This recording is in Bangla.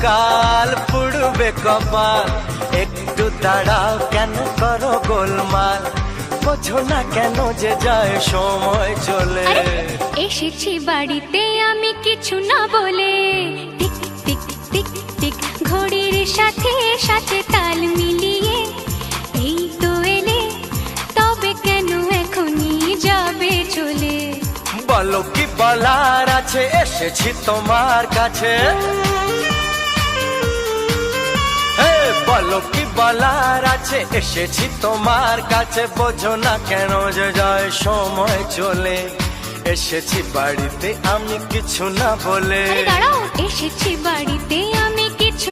কাল পুড়বে কপাল, একটু দাঁড়াও কেন করো গোলমাল, বোঝো না কেন যে যায় সময় চলে। আরে, এসেছি বাড়িতে আমি কিছু না বলে, টিক টিক টিক টিক ঘড়ির সাথে সাথে তাল মিলিয়ে এই তো এলে, তবে কেন এখনই যাবে চলে? বলো কি বলার আছে, এসেছি তোমার কাছে। হে, বলো কি বলার আছে, এসেছি তোমার কাছে, বোঝো না কেন যে যায় সময় চলে। এসেছি বাড়িতে আমি কিছু না বলে। আরে দাঁড়াও, এসেছি বাড়িতে